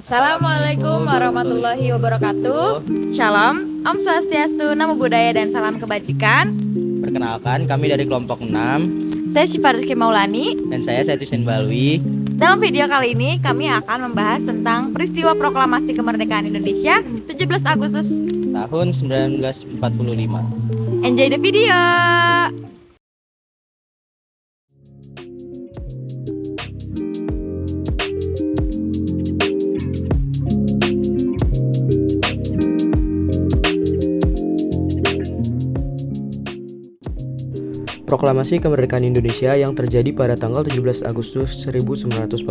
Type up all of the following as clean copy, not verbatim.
Assalamualaikum warahmatullahi wabarakatuh. Shalom, Om Swastiastu, Namo Buddhaya, dan salam kebajikan. Perkenalkan, kami dari kelompok 6. Saya Syifa Rizky Maulani. Dan saya Husein Balwi. Dalam video kali ini, kami akan membahas tentang peristiwa proklamasi kemerdekaan Indonesia 17 Agustus tahun 1945. Enjoy the video! Proklamasi kemerdekaan Indonesia yang terjadi pada tanggal 17 Agustus 1945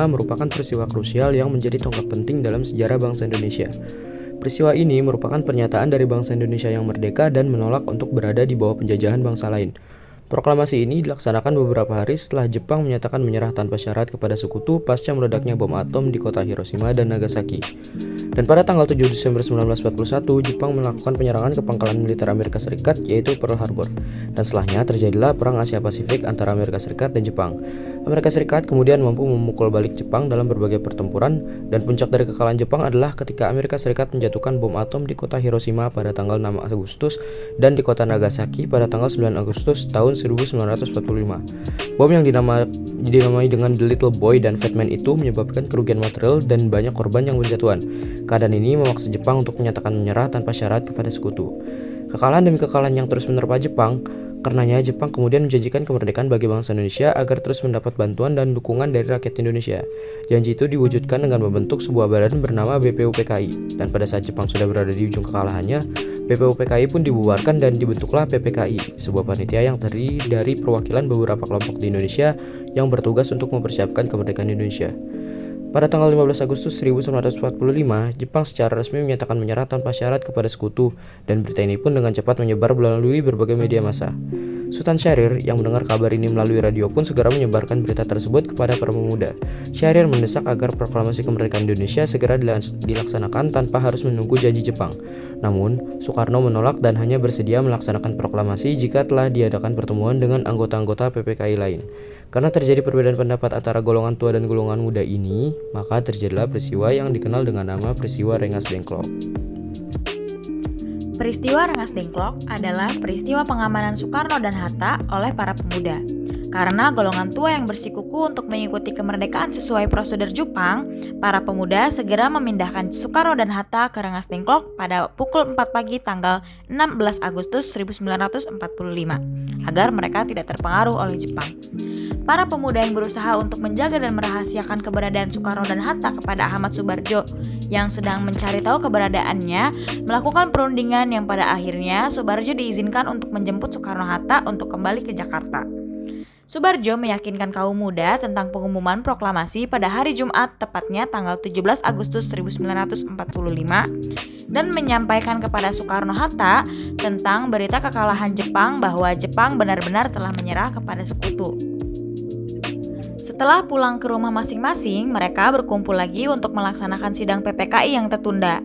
merupakan peristiwa krusial yang menjadi tonggak penting dalam sejarah bangsa Indonesia. Peristiwa ini merupakan pernyataan dari bangsa Indonesia yang merdeka dan menolak untuk berada di bawah penjajahan bangsa lain. Proklamasi ini dilaksanakan beberapa hari setelah Jepang menyatakan menyerah tanpa syarat kepada sekutu pasca meledaknya bom atom di kota Hiroshima dan Nagasaki. Dan pada tanggal 7 Desember 1941, Jepang melakukan penyerangan ke pangkalan militer Amerika Serikat yaitu Pearl Harbor. Dan setelahnya terjadilah Perang Asia Pasifik antara Amerika Serikat dan Jepang. Amerika Serikat kemudian mampu memukul balik Jepang dalam berbagai pertempuran, dan puncak dari kekalahan Jepang adalah ketika Amerika Serikat menjatuhkan bom atom di kota Hiroshima pada tanggal 6 Agustus dan di kota Nagasaki pada tanggal 9 Agustus tahun 1945. Bom yang dinamai dengan The Little Boy dan Fat Man itu menyebabkan kerugian material dan banyak korban yang berjatuhan. Keadaan ini memaksa Jepang untuk menyatakan menyerah tanpa syarat kepada sekutu. Kekalahan demi kekalahan yang terus menerpa Jepang, karenanya Jepang kemudian menjanjikan kemerdekaan bagi bangsa Indonesia agar terus mendapat bantuan dan dukungan dari rakyat Indonesia. Janji itu diwujudkan dengan membentuk sebuah badan bernama BPUPKI, dan pada saat Jepang sudah berada di ujung kekalahannya, BPUPKI pun dibubarkan dan dibentuklah PPKI, sebuah panitia yang terdiri dari perwakilan beberapa kelompok di Indonesia yang bertugas untuk mempersiapkan kemerdekaan Indonesia. Pada tanggal 15 Agustus 1945, Jepang secara resmi menyatakan menyerah tanpa syarat kepada sekutu, dan berita ini pun dengan cepat menyebar melalui berbagai media massa. Sultan Syahrir yang mendengar kabar ini melalui radio pun segera menyebarkan berita tersebut kepada para pemuda. Syahrir mendesak agar proklamasi kemerdekaan Indonesia segera dilaksanakan tanpa harus menunggu janji Jepang. Namun, Soekarno menolak dan hanya bersedia melaksanakan proklamasi jika telah diadakan pertemuan dengan anggota-anggota PPKI lain. Karena terjadi perbedaan pendapat antara golongan tua dan golongan muda ini, maka terjadilah peristiwa yang dikenal dengan nama peristiwa Rengas Dengklok. Peristiwa Rengas Dengklok adalah peristiwa pengamanan Soekarno dan Hatta oleh para pemuda. Karena golongan tua yang bersikuku untuk mengikuti kemerdekaan sesuai prosedur Jepang, para pemuda segera memindahkan Soekarno dan Hatta ke Rengas Dengklok pada pukul 4 pagi tanggal 16 Agustus 1945 agar mereka tidak terpengaruh oleh Jepang. Para pemuda yang berusaha untuk menjaga dan merahasiakan keberadaan Soekarno dan Hatta kepada Ahmad Soebardjo yang sedang mencari tahu keberadaannya, melakukan perundingan yang pada akhirnya Soebardjo diizinkan untuk menjemput Soekarno-Hatta untuk kembali ke Jakarta. Soebardjo meyakinkan kaum muda tentang pengumuman proklamasi pada hari Jumat, tepatnya tanggal 17 Agustus 1945, dan menyampaikan kepada Soekarno-Hatta tentang berita kekalahan Jepang bahwa Jepang benar-benar telah menyerah kepada sekutu. Setelah pulang ke rumah masing-masing, mereka berkumpul lagi untuk melaksanakan sidang PPKI yang tertunda.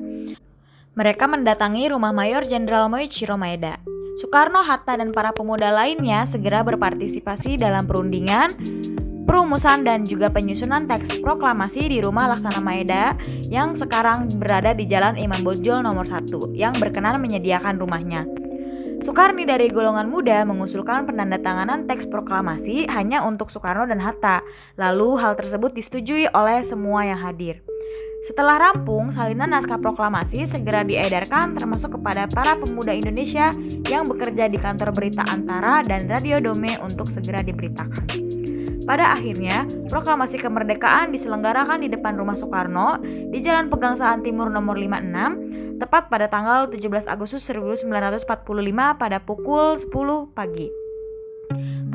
Mereka mendatangi rumah Mayor Jenderal Moichiro Maeda. Soekarno, Hatta, dan para pemuda lainnya segera berpartisipasi dalam perundingan, perumusan, dan juga penyusunan teks proklamasi di rumah Laksana Maeda yang sekarang berada di Jalan Imam Bonjol nomor 1 yang berkenan menyediakan rumahnya. Soekarni dari golongan muda mengusulkan penandatanganan teks proklamasi hanya untuk Soekarno dan Hatta. Lalu hal tersebut disetujui oleh semua yang hadir. Setelah rampung, salinan naskah proklamasi segera diedarkan termasuk kepada para pemuda Indonesia yang bekerja di kantor berita Antara dan Radio Dome untuk segera diberitakan. Pada akhirnya, proklamasi kemerdekaan diselenggarakan di depan rumah Soekarno di Jalan Pegangsaan Timur nomor 56, tepat pada tanggal 17 Agustus 1945 pada pukul 10 pagi.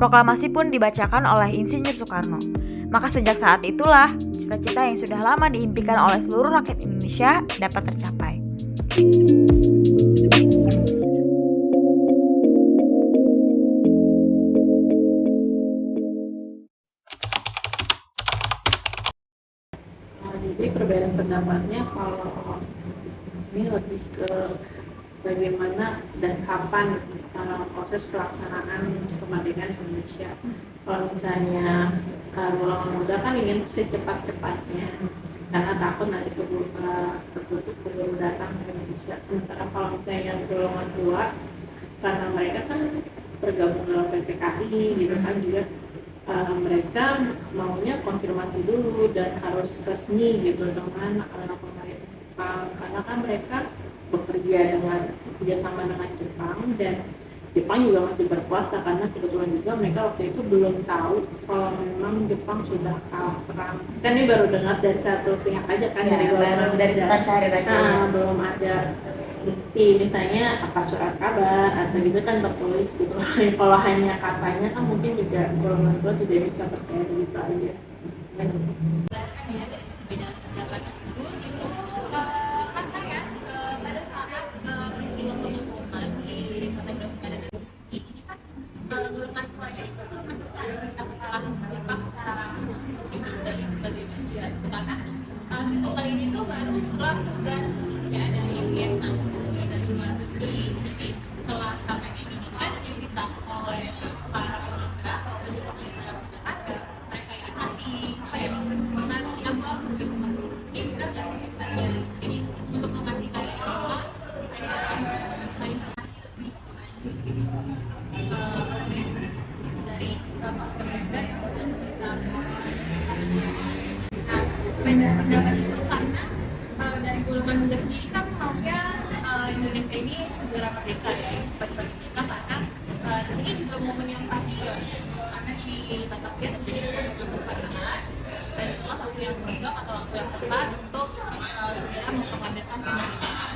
Proklamasi pun dibacakan oleh Insinyur Soekarno. Maka sejak saat itulah, cita-cita yang sudah lama diimpikan oleh seluruh rakyat Indonesia dapat tercapai. Jadi perbedaan pendapatnya kalau ini lebih ke bagaimana dan kapan proses pelaksanaan kemerdekaan Indonesia. Kalau misalnya golongan muda kan ingin secepat-cepatnya, karena takut nanti sekutu keburu datang ke Indonesia. Sementara kalau misalnya yang golongan tua, karena mereka kan tergabung dalam PPKI gitu kan juga, mereka maunya konfirmasi dulu dan harus resmi gitu dengan pemerintah Jepang, karena kan mereka bekerja kerjasama dengan Jepang, dan Jepang juga masih berkuasa karena kebetulan juga mereka waktu itu belum tahu kalau memang Jepang sudah kalah perang. Kan ini baru dengar dari satu pihak aja kan, dari baru dari Ustaz Syahrir aja. belum ada bukti misalnya apa surat kabar atau gitu kan tertulis gitu. Kalau hanya katanya kan mungkin juga golongan tua tidak bisa percaya begitu aja. Untuk kali ini tuh baru pulang tugas ya dari Vietnam dari luar negeri. Jadi setelah sampai di sini kan diminta oleh para pemuda atau pemuda ada mereka ini masih apa ya, masih abu-abu gitu mas. Ini benar nggak sih misalnya? Jadi untuk memastikan itu bahwa mereka informasi lebih lanjut gitu dari faktor mereka yang sudah kita pendapat itu karena dari golongan muda sendiri kan maunya Indonesia ini segera merdeka ya, cepat-cepat merdeka, karena di sini juga momen yang pas juga karena di Batavia terjadi perubahan pasangan, dan itulah waktu yang berkembang atau waktu yang tepat untuk segera memperlambatkan kemerdekaan.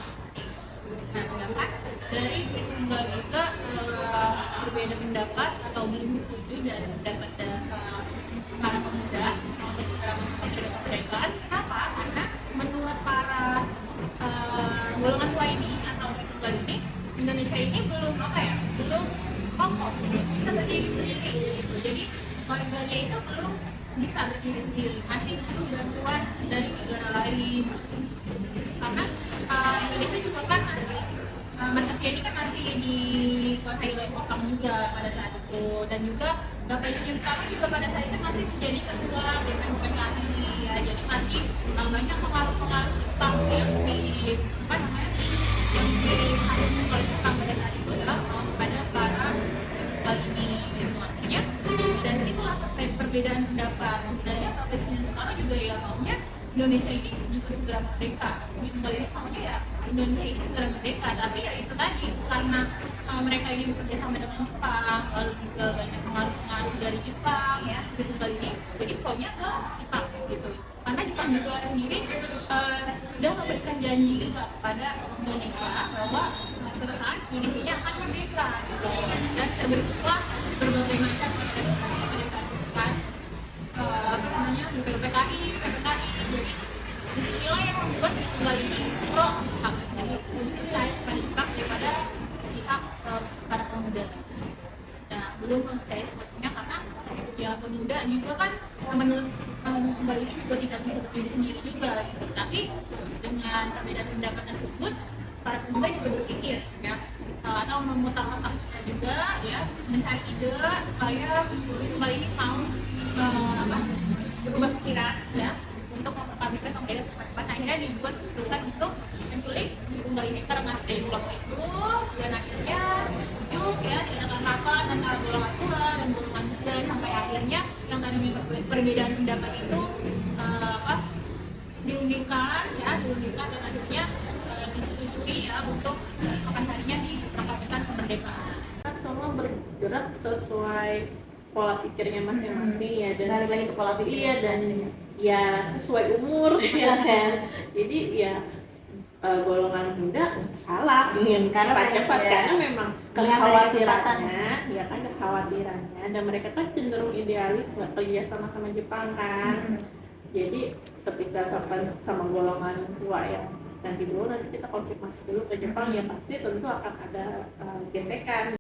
Nah, sedangkan dari Tunggal juga berbeda pendapat atau belum setuju dari pendapat para pemuda untuk segera memperlambatkan kemerdekaan. Kenapa? Karena menurut para golongan tua ini atau Tunggal ini, Indonesia ini belum apa ya, belum kokoh, belum bisa berdiri sendiri gitu. Jadi warganya itu belum bisa berdiri sendiri, masih butuh bantuan dari negara lain. Karena Indonesia juga kan masih Batavia ini kan masih dikuasai oleh Jepang juga pada saat itu, dan juga Bapak Yusuf sekarang juga pada saat itu masih menjadi ketua BPKI ya, jadi masih banyak pengaruh-pengaruh Jepang yang dihasilkan oleh Jepang pada saat itu adalah kepada para tunggal ini gitu. Artinya dari situlah perbedaan pendapat. Sebenarnya Pak Presiden Soekarno juga ya maunya Indonesia ini juga segera merdeka. Tunggal ini maunya ya Indonesia ini segera merdeka, tapi ya itu tadi karena mereka ini bekerja sama dengan Jepang, lalu juga banyak pengaruh-pengaruh dari Jepang ya, Tunggal ini jadi pro-nya ke Jepang gitu. Karena Jepang juga sendiri sudah memberikan janji juga kepada Indonesia bahwa suatu saat Indonesia akan merdeka gitu. Dan terbentuklah berbagai macam organisasi pada saat itu kan, apa namanya, PPKI. Jadi disinilah yang membuat Tunggal ini pro Jepang, jadi lebih percaya pada Jepang daripada pihak para pemuda. Nah, belum percaya sebetulnya karena ya pemuda juga kan menurut Tunggal ini juga tidak bisa berdiri sendiri juga gitu. Tapi dengan perbedaan pendapat tersebut, para pemuda juga berpikir ya, atau memutar otak juga ya, mencari ide supaya Tunggal ini mau berubah pikiran ya, untuk memperbaiki kemerdekaan cepat-cepat. Akhirnya dibuat keputusan untuk menculik Tunggal ini karena dari kelompok itu, dan akhirnya ujung ya diadakan rapat antara golongan tua dan golongan muda, sampai akhirnya yang tadi perbedaan pendapat itu diundingkan dan akhirnya disetujui ya untuk kapan harinya diproklamasikan kemerdekaan. Semua bergerak sesuai pola pikirnya masing-masing ya, dan Balik lagi ke pola pikir. iya, dan ya sesuai umur ya kan. Jadi ya golongan muda salah ingin Karena cepat-cepat ya, karena memang kekhawatirannya ya kan, kekhawatirannya, dan mereka kan cenderung idealis nggak kerja sama Jepang kan. Jadi ketika sama golongan tua yang nanti kita konfirmasi dulu ke Jepang, ya pasti tentu akan ada gesekan.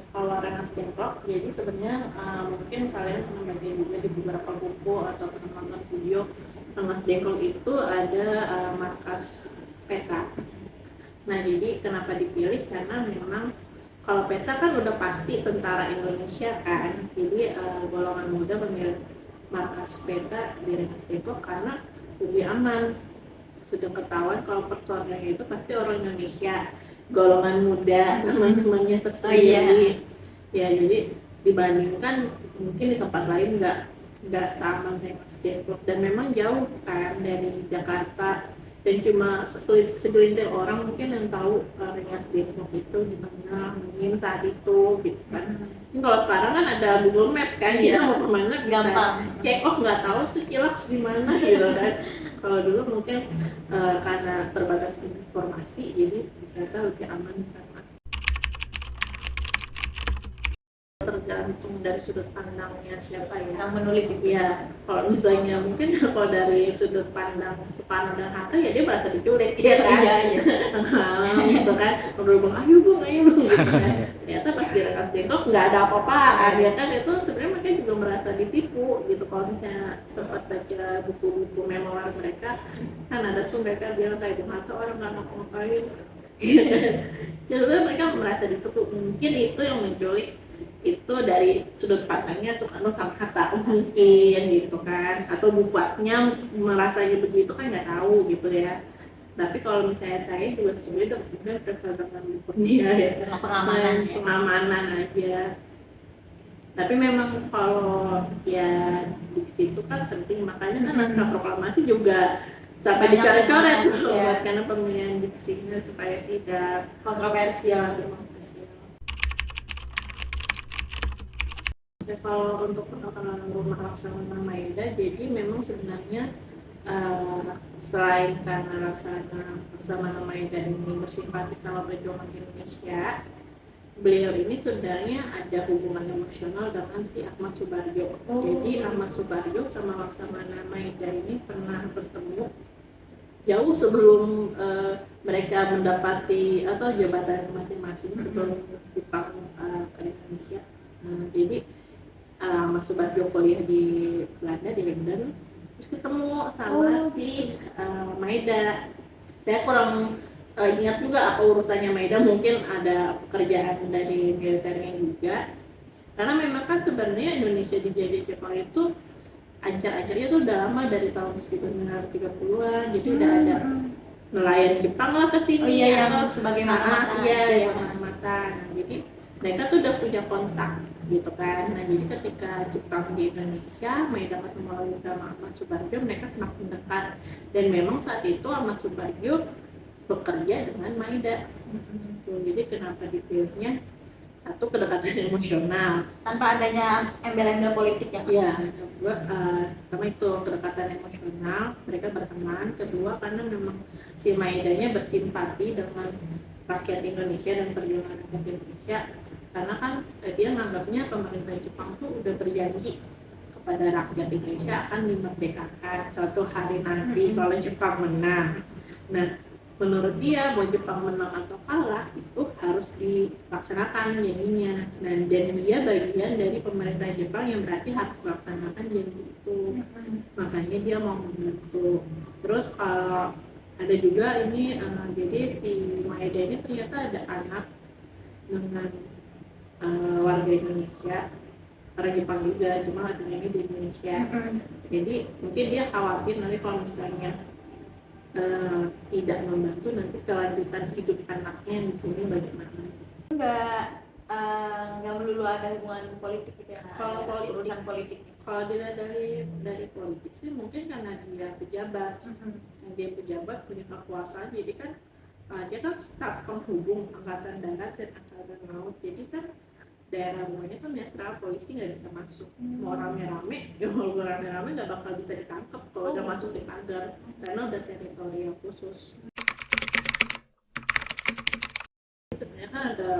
Kalau Rengas Dengklok, jadi sebenarnya mungkin kalian pernah baca juga di beberapa buku atau pernah nonton video. Rengas Dengklok itu ada markas peta. Nah, jadi kenapa dipilih? Karena memang kalau peta kan udah pasti tentara Indonesia kan, jadi golongan muda memilih markas peta di Rengas Dengklok karena lebih aman. Sudah ketahuan kalau personelnya itu pasti orang Indonesia, golongan muda, teman-temannya tersendiri. Ya jadi dibandingkan mungkin di tempat lain nggak sama Rengas Dengklok, dan memang jauh kan dari Jakarta, dan cuma segelintir orang mungkin yang tahu Rengas Dengklok itu di mana mungkin saat itu gitu kan. Ini kalau sekarang kan ada Google Map kan, kita mau kemana bisa Gampang. cek, oh nggak tahu tuh Cilaks di mana gitu kan. Kalau dulu mungkin karena terbatas informasi jadi dirasa lebih aman di sana. Tergantung dari sudut pandangnya siapa ya Yang menulis itu. ya. Kalau misalnya mungkin kalau dari sudut pandang Soekarno dan Hatta ya dia merasa diculik ya kan. Iya. Malam gitu kan, ngobrol bang, ayo bung gitu kan. Ternyata pas di Rengas Dengklok nggak ada apa-apaan ya kan. Itu sebenarnya mereka juga merasa ditipu gitu. Kalau misalnya sempat baca buku-buku memoir mereka kan ada tuh mereka bilang kayak Bung Hatta orang nggak ngapa-ngapain. Jadi mereka merasa ditipu. Mungkin itu yang menculik itu dari sudut pandangnya Soekarno sama Hatta mungkin gitu kan, atau bufatnya merasanya begitu kan nggak tahu gitu ya. Tapi kalau misalnya saya juga setuju udah prefer dengan dia ya, pengamanan aja. Tapi memang kalau ya diksi itu kan penting, makanya kan naskah proklamasi juga sampai dicoret-coret tuh buat karena pemilihan diksinya supaya tidak Kontroversial. Kalau untuk rumah Laksamana Maeda, jadi memang sebenarnya selain karena Laksamana Maeda ini bersimpati sama perjuangan Indonesia, beliau ini sebenarnya ada hubungan emosional dengan si Ahmad Subarjo. Jadi Ahmad Subarjo sama Laksamana Maeda ini pernah bertemu jauh sebelum mereka mendapati atau jabatan masing-masing sebelum Jepang ke Indonesia. Jadi Mas Subarjo kuliah di Belanda di Leiden, terus ketemu sama si Maeda. Saya kurang ingat juga apa urusannya Maeda, mungkin ada pekerjaan dari militernya juga. Karena memang kan sebenarnya Indonesia dijajah Jepang itu ancar-ancarnya tuh udah lama dari tahun 1930-an, jadi udah ada nelayan Jepang lah kesini yang sebagai mata-mata. Yang mata-mata. Nah, jadi mereka tuh udah punya kontak gitu kan. Nah jadi ketika Jepang di Indonesia, Maeda ketemu lagi sama Ahmad Subarjo, mereka semakin dekat. Dan memang saat itu Ahmad Subarjo bekerja dengan Maeda. Jadi kenapa dipilihnya? Satu, kedekatan emosional Tanpa adanya embel-embel politik ya. Iya, kedua pertama itu kedekatan emosional, mereka berteman. Kedua karena memang si Maedanya bersimpati dengan rakyat Indonesia dan perjuangan rakyat Indonesia, karena kan dia menganggapnya pemerintah Jepang tuh udah berjanji kepada rakyat Indonesia akan dimerdekakan suatu hari nanti kalau Jepang menang. Nah menurut dia mau Jepang menang atau kalah itu harus dilaksanakan janjinya. Dan dia bagian dari pemerintah Jepang yang berarti harus melaksanakan janji itu. Makanya dia mau membantu. Terus kalau ada juga ini jadi si Maeda ini ternyata ada anak dengan warga Indonesia, orang Jepang juga, cuma tinggalnya di Indonesia. Jadi mungkin dia khawatir nanti kalau misalnya tidak membantu nanti kelanjutan hidup anaknya di sini bagaimana. Nggak melulu ada hubungan politik gitu ya. Kalau politik, urusan politik. Kalau dilihat dari politik sih mungkin karena dia pejabat. Dia pejabat punya kekuasaan, jadi kan dia kan staf penghubung angkatan darat dan angkatan laut, jadi kan daerah rumahnya tuh netral, polisi nggak bisa masuk. Mau rame-rame nggak bakal bisa ditangkap kalau udah masuk di pagar, karena udah teritorial khusus. Sebenarnya kan ada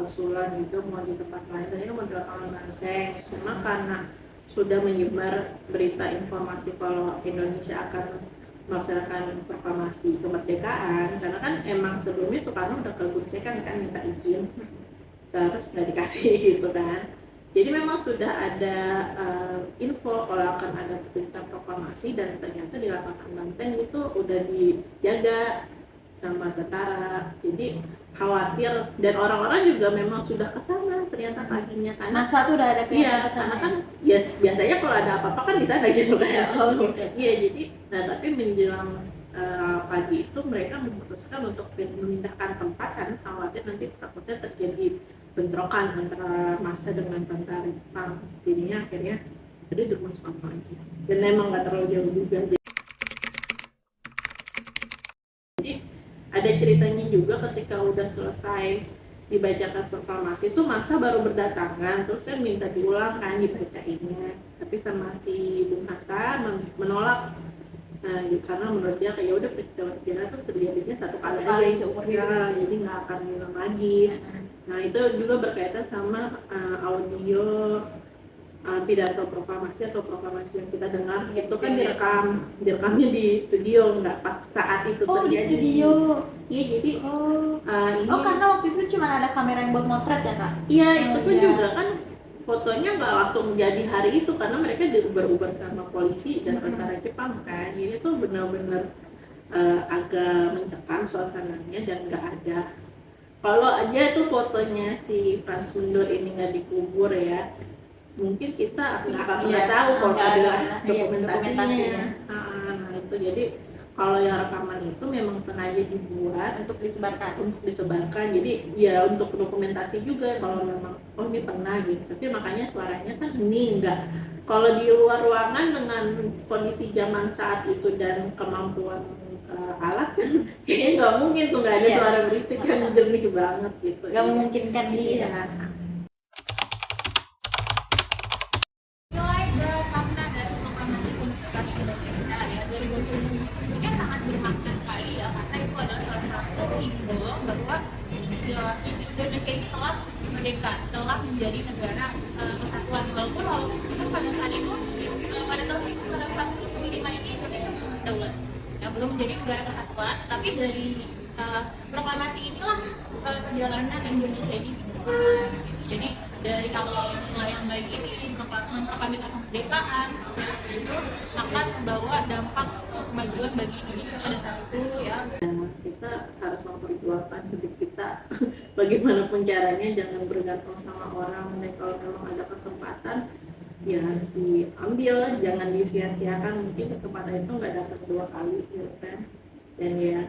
usulan juga mau di tempat lain, tadi kan mau di lapangan Banteng, cuma karena sudah menyebar berita informasi kalau Indonesia akan melaksanakan proklamasi kemerdekaan, karena kan emang sebelumnya Soekarno udah ke Gunsekan kan minta izin, terus nggak dikasih gitu kan. Jadi memang sudah ada info kalau akan ada berita proklamasi, dan ternyata di lapangan Banteng itu udah dijaga sama tentara. Jadi khawatir, dan orang-orang juga memang sudah ke sana ternyata paginya, karena Masa tuh udah ada iya, ke sana karena kan ya biasanya kalau ada apa-apa kan di sana gitu kan. Oh, gitu. Iya, jadi tapi menjelang pagi itu mereka memutuskan untuk memindahkan tempat karena khawatir nanti takutnya terjadi bentrokan antara massa dengan tentara Jepang. Jadinya akhirnya jadi di rumah Soekarno aja. Dan emang nggak terlalu jauh juga. Jadi ada ceritanya juga ketika udah selesai dibacakan proklamasi itu massa baru berdatangan, terus kan minta diulang kan dibacainnya, tapi sama si Bung Hatta menolak. Nah, karena menurut dia kayak udah peristiwa sejarah itu terjadinya satu kali aja seumur hidup. ya, jadi nggak akan diulang lagi. Nah, itu juga berkaitan sama audio pidato proklamasi atau proklamasi yang kita dengar itu kan direkamnya di studio, nggak pas saat itu terjadi. Di studio. Iya, jadi ini Karena waktu itu cuma ada kamera yang buat motret ya kak? iya, itu pun iya. juga kan fotonya nggak langsung jadi hari itu karena mereka diubar-ubar sama polisi dan tentara Jepang kan. Jadi tuh benar-benar agak mencekam suasananya dan nggak ada. Kalau aja tuh fotonya si Franz Mundur ini nggak dikubur ya, mungkin kita nggak akan pernah tahu kalau ada dokumentasinya. Nah itu jadi kalau yang rekaman itu memang sengaja dibuat Untuk disebarkan. Jadi ya untuk dokumentasi juga kalau memang ini pernah gitu, tapi makanya suaranya kan ini enggak. Kalau di luar ruangan dengan kondisi zaman saat itu dan kemampuan alat kan kayaknya nggak mungkin tuh nggak ada suara berisik yang jernih banget gitu. Gak memungkinkan gitu ya. Nilai dan makna dari proklamasi kemerdekaan Indonesia ya 2020 ini sangat bermakna sekali ya, karena itu adalah salah satu simbol bahwa ya, Indonesia ini telah merdeka, telah menjadi negara kesatuan. Walaupun kan pada saat itu pada tahun 1945 ini Indonesia belum berdaulat, ya, belum menjadi negara kesatuan. Tapi dari proklamasi inilah perjalanan Indonesia ini dimulai. Gitu. Jadi dari awal mulai yang baik ini memproklamasikan kemerdekaan itu akan membawa dampak kemajuan bagi Indonesia pada saat itu ya. Kita harus memperjuangkan hidup kita bagaimanapun caranya, jangan bergantung sama orang. Dan kalau memang ada kesempatan ya harus diambil, jangan disia-siakan. Mungkin kesempatan itu nggak datang dua kali gitu kan. Dan ya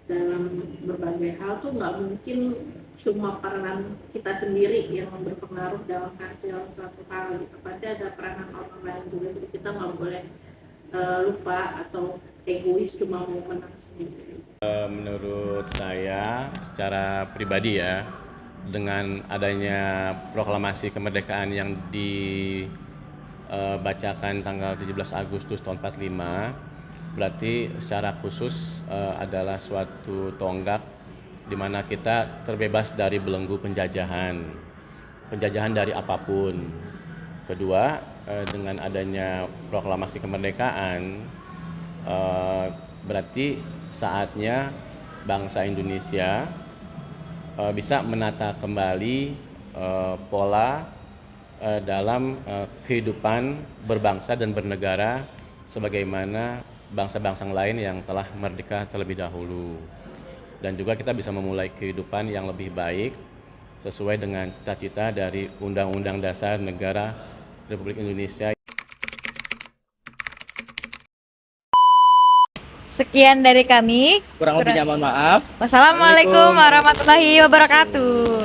dalam berbagai hal tuh nggak mungkin cuma peranan kita sendiri yang berpengaruh dalam hasil suatu hal gitu, pasti ada peranan orang lain juga. Jadi kita nggak boleh lupa atau egois cuma mau menang sendiri. Menurut saya secara pribadi ya, dengan adanya proklamasi kemerdekaan yang dibacakan tanggal 17 Agustus tahun 45, berarti secara khusus adalah suatu tonggak di mana kita terbebas dari belenggu penjajahan dari apapun. Kedua, dengan adanya proklamasi kemerdekaan, berarti saatnya bangsa Indonesia bisa menata kembali pola dalam kehidupan berbangsa dan bernegara sebagaimana bangsa-bangsa lain yang telah merdeka terlebih dahulu. Dan juga kita bisa memulai kehidupan yang lebih baik sesuai dengan cita-cita dari Undang-Undang Dasar Negara Republik Indonesia. Sekian dari kami. Kurang lebihnya mohon maaf. Wassalamualaikum warahmatullahi wabarakatuh.